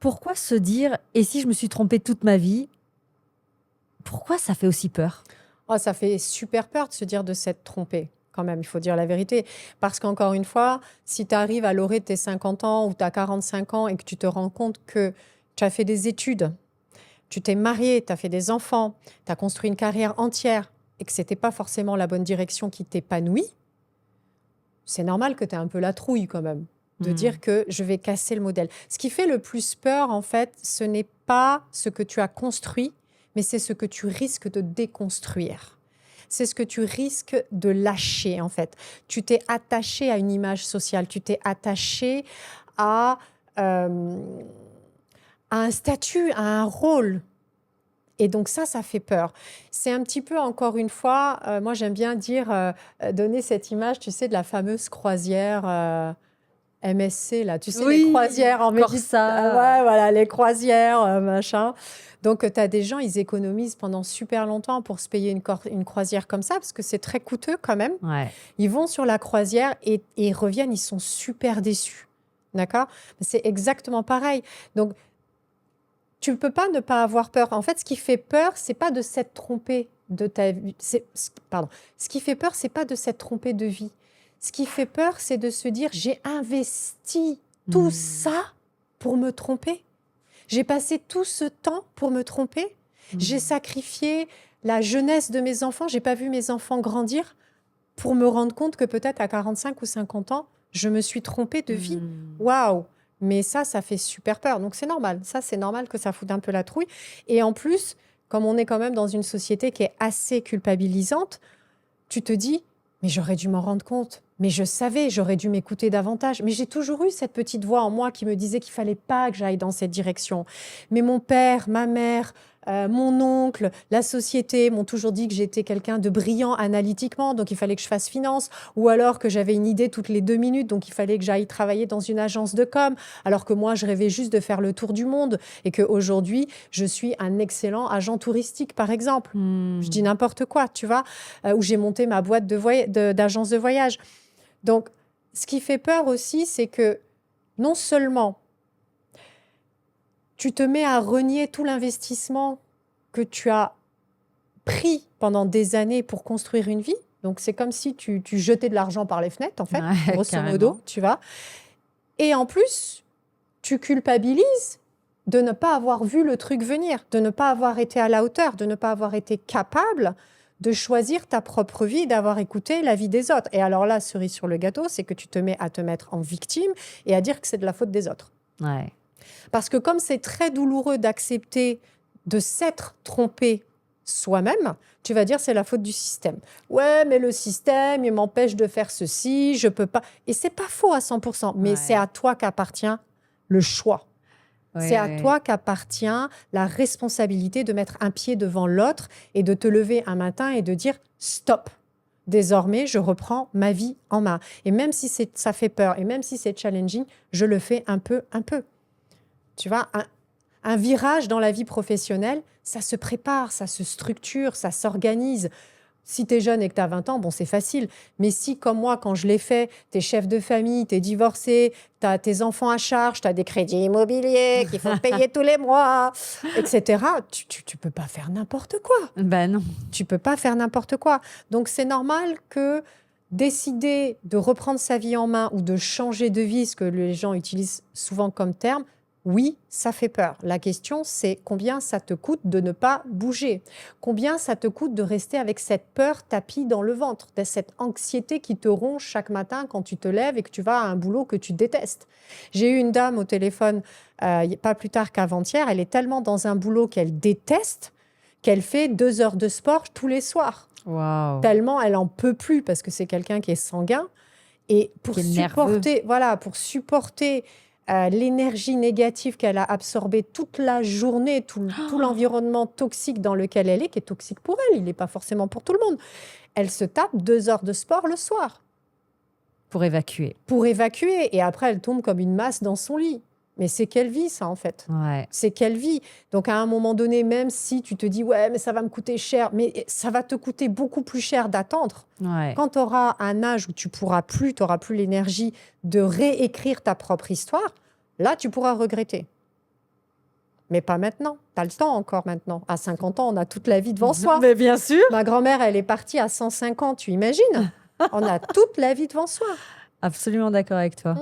pourquoi se dire: «Et si je me suis trompée toute ma vie?» Pourquoi ça fait aussi peur? Oh, ça fait super peur de se dire de s'être trompé, quand même, il faut dire la vérité. Parce qu'encore une fois, si tu arrives à l'orée de tes 50 ans ou tu as 45 ans et que tu te rends compte que tu as fait des études, tu t'es marié, tu as fait des enfants, tu as construit une carrière entière et que c'était pas forcément la bonne direction qui t'épanouit, c'est normal que tu aies un peu la trouille quand même de dire que je vais casser le modèle. Ce qui fait le plus peur, en fait, ce n'est pas ce que tu as construit, mais c'est ce que tu risques de déconstruire. C'est ce que tu risques de lâcher, en fait. Tu t'es attaché à une image sociale, tu t'es attaché à, à un statut, à un rôle. Et donc ça fait peur. C'est un petit peu, encore une fois, moi j'aime bien dire, donner cette image, tu sais, de la fameuse croisière MSC, là, tu sais, les Oui, croisières en Méditerranée. Corsa. Ouais, voilà, les croisières, machin. Donc, tu as des gens, ils économisent pendant super longtemps pour se payer une croisière comme ça, parce que c'est très coûteux quand même. Ouais. Ils vont sur la croisière et ils reviennent, ils sont super déçus. D'accord? C'est exactement pareil. Donc, tu ne peux pas ne pas avoir peur. En fait, ce qui fait peur, c'est pas de s'être trompé de ta vie. Pardon. Ce qui fait peur, c'est pas de s'être trompé de vie. Ce qui fait peur, c'est de se dire j'ai investi tout ça pour me tromper. J'ai passé tout ce temps pour me tromper. J'ai sacrifié la jeunesse de mes enfants. J'ai pas vu mes enfants grandir pour me rendre compte que peut-être à 45 ou 50 ans, je me suis trompée de vie. Waouh! Mais ça fait super peur. Donc c'est normal. Ça, c'est normal que ça foute un peu la trouille. Et en plus, comme on est quand même dans une société qui est assez culpabilisante, tu te dis, mais j'aurais dû m'en rendre compte. Mais je savais, j'aurais dû m'écouter davantage. Mais j'ai toujours eu cette petite voix en moi qui me disait qu'il fallait pas que j'aille dans cette direction. Mais mon père, ma mère, mon oncle, la société m'ont toujours dit que j'étais quelqu'un de brillant analytiquement, donc il fallait que je fasse finance, ou alors que j'avais une idée toutes les 2 minutes, donc il fallait que j'aille travailler dans une agence de com, alors que moi, je rêvais juste de faire le tour du monde, et qu'aujourd'hui, je suis un excellent agent touristique, par exemple. Je dis n'importe quoi, tu vois, où j'ai monté ma boîte d'agence de voyage. Donc, ce qui fait peur aussi, c'est que non seulement tu te mets à renier tout l'investissement que tu as pris pendant des années pour construire une vie. Donc, c'est comme si tu jetais de l'argent par les fenêtres, en fait, Ouais, grosso modo, carrément. tu vois. Et en plus, tu culpabilises de ne pas avoir vu le truc venir, de ne pas avoir été à la hauteur, de ne pas avoir été capable de choisir ta propre vie, d'avoir écouté la vie des autres. Et alors là, cerise sur le gâteau, c'est que tu te mets à te mettre en victime et à dire que c'est de la faute des autres. Ouais. Parce que comme c'est très douloureux d'accepter de s'être trompé soi-même, tu vas dire c'est la faute du système. Ouais, mais le système, il m'empêche de faire ceci, je peux pas. Et c'est pas faux à 100%, mais c'est à toi qu'appartient le choix. C'est à toi qu'appartient la responsabilité de mettre un pied devant l'autre et de te lever un matin et de dire stop. Désormais, je reprends ma vie en main. Et même si ça fait peur et même si c'est challenging, je le fais un peu. Tu vois, un virage dans la vie professionnelle, ça se prépare, ça se structure, ça s'organise. Si tu es jeune et que tu as 20 ans, bon, c'est facile. Mais si, comme moi, quand je l'ai fait, tu es chef de famille, tu es divorcé, tu as tes enfants à charge, tu as des crédits immobiliers qu'il faut payer tous les mois, etc., tu peux pas faire n'importe quoi. Ben non. Tu peux pas faire n'importe quoi. Donc, c'est normal que décider de reprendre sa vie en main ou de changer de vie, ce que les gens utilisent souvent comme terme, oui, ça fait peur. La question, c'est combien ça te coûte de ne pas bouger? Combien ça te coûte de rester avec cette peur tapie dans le ventre, de cette anxiété qui te ronge chaque matin quand tu te lèves et que tu vas à un boulot que tu détestes? J'ai eu une dame au téléphone, pas plus tard qu'avant-hier, elle est tellement dans un boulot qu'elle déteste qu'elle fait 2 heures de sport tous les soirs. Waouh. Tellement elle en peut plus parce que c'est quelqu'un qui est sanguin. Et pour Qui est nerveux. supporter l'énergie négative qu'elle a absorbée toute la journée, tout l'environnement toxique dans lequel elle est, qui est toxique pour elle, il n'est pas forcément pour tout le monde, elle se tape 2 heures de sport le soir. Pour évacuer. Pour évacuer. Et après, elle tombe comme une masse dans son lit. Mais c'est quelle vie, ça, en fait? Ouais. C'est quelle vie? Donc, à un moment donné, même si tu te dis, ouais, mais ça va me coûter cher, mais ça va te coûter beaucoup plus cher d'attendre. Ouais. Quand tu auras un âge où tu n'auras plus l'énergie de réécrire ta propre histoire, là, tu pourras regretter. Mais pas maintenant. Tu as le temps encore maintenant. À 50 ans, on a toute la vie devant soi. Mais bien sûr. Ma grand-mère, elle est partie à 105 ans, tu imagines? On a toute la vie devant soi. Absolument d'accord avec toi.